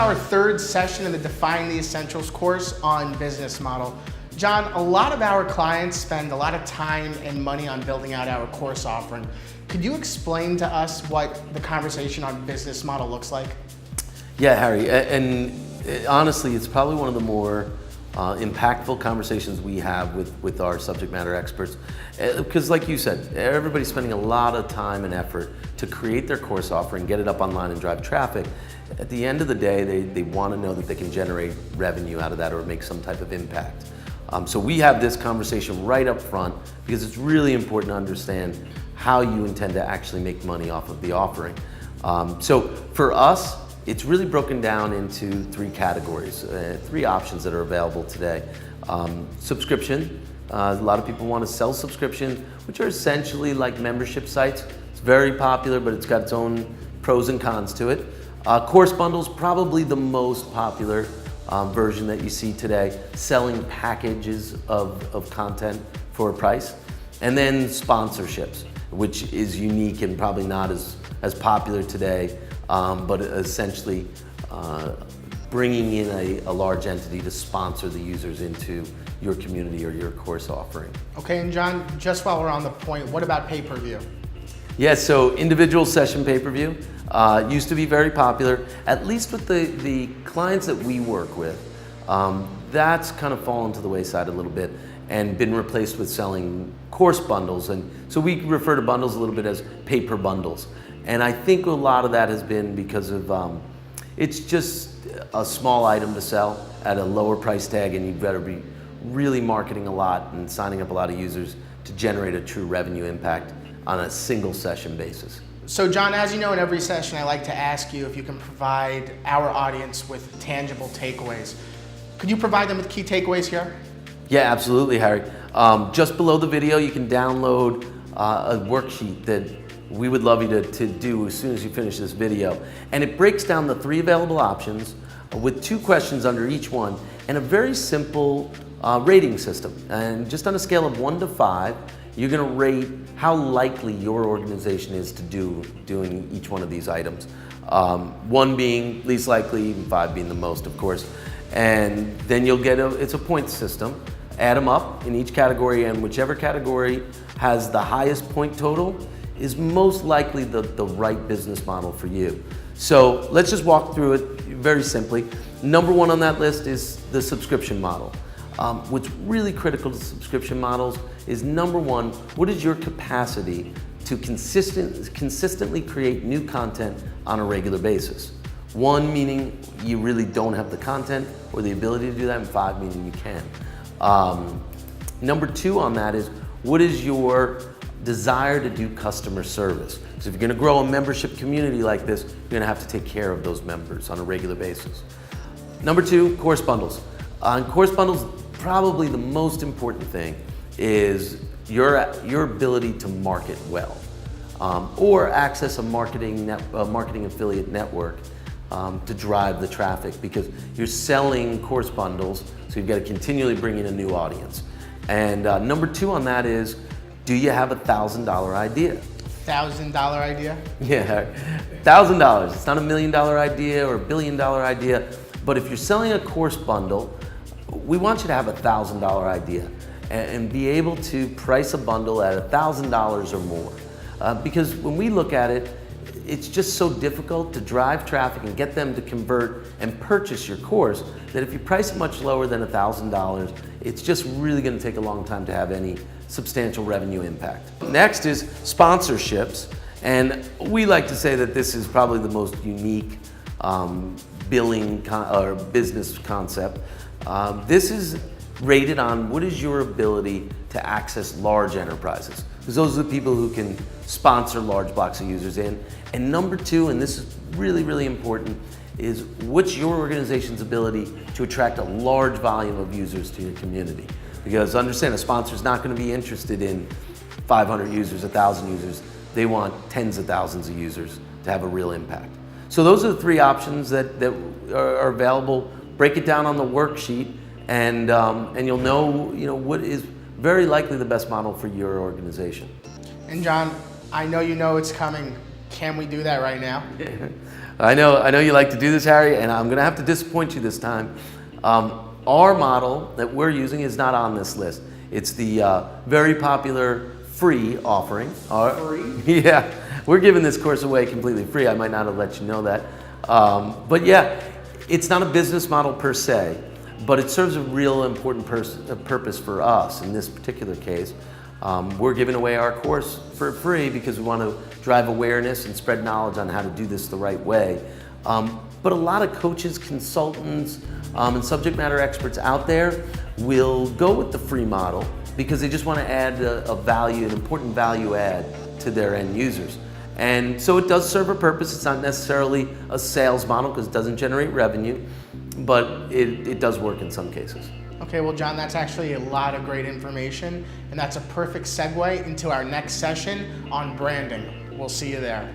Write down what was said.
our third session of the Define the Essentials course on business model. John, a lot of our clients spend a lot of time and money on building out our course offering. Could you explain to us what the conversation on business model looks like? Yeah, Harry, and honestly, it's probably one of the more impactful conversations we have with our subject matter experts. Because like you said, everybody's spending a lot of time and effort to create their course offering, get it up online and drive traffic. At the end of the day, they want to know that they can generate revenue out of that or make some type of impact. So we have this conversation right up front because it's really important to understand how you intend to actually make money off of the offering. So for us, it's really broken down into three categories, three options that are available today. Subscription, a lot of people want to sell subscriptions, which are essentially like membership sites. It's very popular, but it's got its own pros and cons to it. Course bundles, probably the most popular version that you see today, selling packages of content for a price. And then sponsorships, which is unique and probably not as popular today, but essentially bringing in a large entity to sponsor the users into your community or your course offering. Okay, and John, just while we're on the point, what about pay-per-view? Yeah, so individual session pay-per-view used to be very popular, at least with the clients that we work with. That's kind of fallen to the wayside a little bit and been replaced with selling course bundles. And so we refer to bundles a little bit as pay-per-bundles. And I think a lot of that has been because of, it's just a small item to sell at a lower price tag, and you've got to be really marketing a lot and signing up a lot of users to generate a true revenue impact on a single session basis. So John, as you know, in every session I like to ask you if you can provide our audience with tangible takeaways. Could you provide them with key takeaways here? Yeah, absolutely, Harry. Just below the video you can download a worksheet that we would love you to do as soon as you finish this video. And it breaks down the three available options with 2 questions under each one and a very simple rating system. And just on a scale of 1 to 5, you're going to rate how likely your organization is to doing each one of these items. 1 being least likely, and 5 being the most, of course. And then you'll get it's a point system. Add them up in each category, and whichever category has the highest point total is most likely the right business model for you. So let's just walk through it very simply. Number 1 on that list is the subscription model. What's really critical to subscription models is number 1, what is your capacity to consistently create new content on a regular basis? 1 meaning you really don't have the content or the ability to do that, and 5 meaning you can. Number 2 on that is what is your desire to do customer service? So if you're going to grow a membership community like this, you're going to have to take care of those members on a regular basis. Number 2, course bundles. On course bundles, probably the most important thing is your ability to market well, or access a marketing affiliate network to drive the traffic, because you're selling course bundles, so you've got to continually bring in a new audience. And number 2 on that is, do you have a $1,000 idea? $1,000 idea? Yeah, $1,000. It's not $1 million idea or $1 billion idea, but if you're selling a course bundle, we want you to have a $1,000 idea and be able to price a bundle at $1,000 or more. Because when we look at it, it's just so difficult to drive traffic and get them to convert and purchase your course that if you price it much lower than $1,000, it's just really going to take a long time to have any substantial revenue impact. Next is sponsorships, and we like to say that this is probably the most unique billing or business concept. This is rated on what is your ability to access large enterprises, because those are the people who can sponsor large blocks of users in. And number 2, and this is really, really important, is what's your organization's ability to attract a large volume of users to your community. Because understand, a sponsor is not going to be interested in 500 users, 1,000 users. They want tens of thousands of users to have a real impact. So those are the 3 options that are available. Break it down on the worksheet, and you'll know what is very likely the best model for your organization. And John, I know you know it's coming. Can we do that right now? I know you like to do this, Harry, and I'm going to have to disappoint you this time. Our model that we're using is not on this list. It's the very popular free offering. Free? Yeah, we're giving this course away completely free. I might not have let you know that. But yeah, it's not a business model per se, but it serves a real important purpose for us in this particular case. We're giving away our course for free because we want to drive awareness and spread knowledge on how to do this the right way. But a lot of coaches, consultants, and subject matter experts out there will go with the free model because they just want to add a value, an important value add to their end users. And so it does serve a purpose. It's not necessarily a sales model because it doesn't generate revenue, but it does work in some cases. Okay, well, John, that's actually a lot of great information, and that's a perfect segue into our next session on branding. We'll see you there.